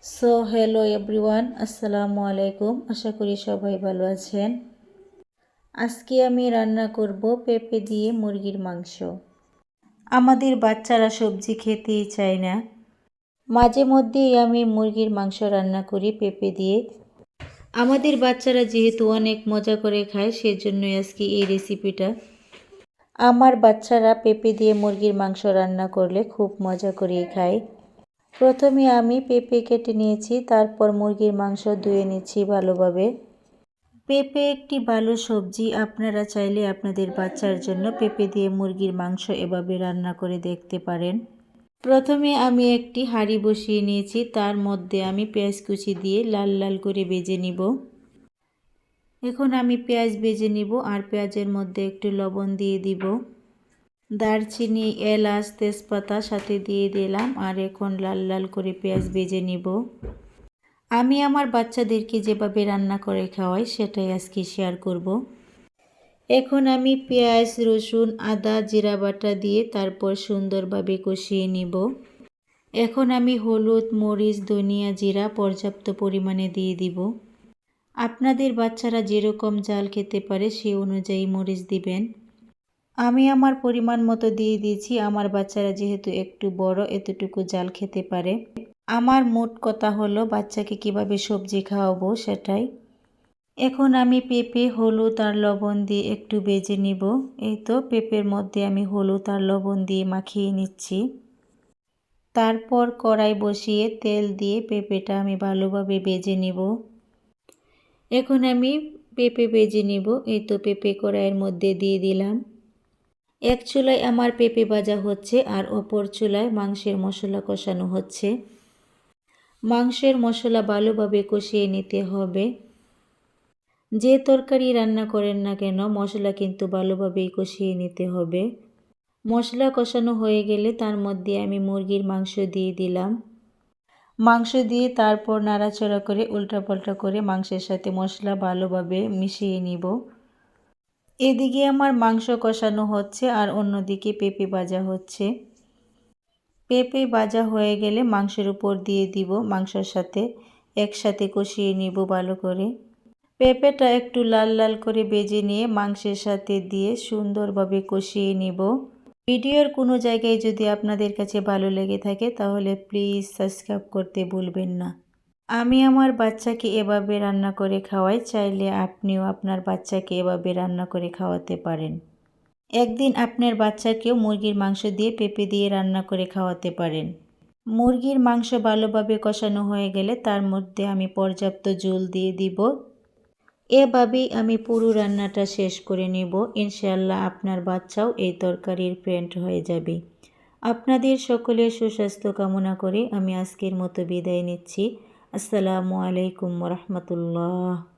So hello everyone, আসসালামু আলাইকুম। আশা করি সবাই ভালো আছেন। আজকে আমি রান্না করব পেঁপে দিয়ে মুরগির মাংস। আমাদের বাচ্চারা সবজি খেতেই চায় না। মাঝে মধ্যেই আমি মুরগির মাংস রান্না করি পেঁপে দিয়ে। আমাদের বাচ্চারা যেহেতু অনেক মজা করে খায়, সেজন্যই আজকে এই রেসিপিটা। আমার বাচ্চারা পেঁপে দিয়ে মুরগির মাংস রান্না করলে খুব মজা করেই খায়। প্রথমে আমি পেঁপে কেটে নিয়েছি, তারপর মুরগির মাংস ধুয়ে নিচ্ছি ভালোভাবে। পেঁপে একটি ভালো সবজি। আপনারা চাইলে আপনাদের বাচ্চার জন্য পেঁপে দিয়ে মুরগির মাংস এভাবে রান্না করে দেখতে পারেন। প্রথমে আমি একটি হাঁড়ি বসিয়ে নিয়েছি, তার মধ্যে আমি পেঁয়াজ কুচি দিয়ে লাল লাল করে ভেজে নিব। এখন আমি পেঁয়াজ ভেজে নিব আর পেঁয়াজের মধ্যে একটু লবণ দিয়ে দিব। দারচিনি, এলাচ, তেজপাতা সাথে দিয়ে দিলাম আর এখন লাল লাল করে পেঁয়াজ ভেজে নিব। আমি আমার বাচ্চাদেরকে যেভাবে রান্না করে খাওয়াই সেটাই আজকে শেয়ার করব। এখন আমি পেঁয়াজ, রসুন, আদা, জিরা বাটা দিয়ে তারপর সুন্দরভাবে কষিয়ে নিব। এখন আমি হলুদ, মরিচ, ধনিয়া, জিরা পর্যাপ্ত পরিমাণে দিয়ে দিব। আপনাদের বাচ্চারা যেরকম ঝাল খেতে পারে সেই অনুযায়ী মরিচ দিবেন। আমি আমার পরিমাণ মতো দিয়ে দিয়েছি। আমার বাচ্চারা যেহেতু একটু বড়, এতটুকু ঝাল খেতে পারে। আমার মোট কথা হলো বাচ্চাকে কিভাবে সবজি খাওয়াবো সেটাই। এখন আমি পেঁপে, হলুদ আর লবণ দিয়ে একটু ভেজে নিব। এই তো পেঁপের মধ্যে আমি হলুদ আর লবণ দিয়ে মাখিয়ে নিচ্ছি। তারপর কড়াই বসিয়ে তেল দিয়ে পেঁপেটা আমি ভালোভাবে ভেজে নিব। এখন আমি পেঁপে ভেজে নিব। এই তো পেঁপে কড়াইয়ের মধ্যে দিয়ে দিলাম। এক চুলায় আমার পেঁপে ভাজা হচ্ছে আর অপর চুলায় মাংসের মশলা কষানো হচ্ছে। মাংসের মশলা ভালোভাবে কষিয়ে নিতে হবে। যে তরকারি রান্না করেন না কেন মশলা কিন্তু ভালোভাবেই কষিয়ে নিতে হবে। মশলা কষানো হয়ে গেলে তার মধ্যে আমি মুরগির মাংস দিয়ে দিলাম। মাংস দিয়ে তারপর নাড়াচাড়া করে উল্টাপাল্টা করে মাংসের সাথে মশলা ভালোভাবে মিশিয়ে নিব। এদিকে আমার মাংস কষানো হচ্ছে আর অন্যদিকে পেঁপে ভাজা হচ্ছে। পেঁপে ভাজা হয়ে গেলে মাংসের উপর দিয়ে দিব। মাংসের সাথে একসাথে কষিয়ে নিব ভালো করে। পেঁপেটা একটু লাল লাল করে ভেজে নিয়ে মাংসের সাথে দিয়ে সুন্দরভাবে কষিয়ে নিব। ভিডিওর কোনো জায়গায় যদি আপনাদের কাছে ভালো লেগে থাকে তাহলে প্লিজ সাবস্ক্রাইব করতে ভুলবেন না। আমি আমার বাচ্চাকে এভাবে রান্না করে খাওয়াই, চাইলে আপনিও আপনার বাচ্চাকে এভাবে রান্না করে খাওয়াতে পারেন। একদিন আপনার বাচ্চাকেও মুরগির মাংস দিয়ে পেঁপে দিয়ে রান্না করে খাওয়াতে পারেন। মুরগির মাংস ভালোভাবে কষানো হয়ে গেলে তার মধ্যে আমি পর্যাপ্ত ঝোল দিয়ে দিব। এভাবেই আমি পুরো রান্নাটা শেষ করে নেব। ইনশাআল্লাহ আপনার বাচ্চাও এই তরকারির ফ্রেন্ড হয়ে যাবে। আপনাদের সকলের সুস্বাস্থ্য কামনা করে আমি আজকের মতো বিদায় নিচ্ছি। আসসালামু আলাইকুম ওয়া রাহমাতুল্লাহ।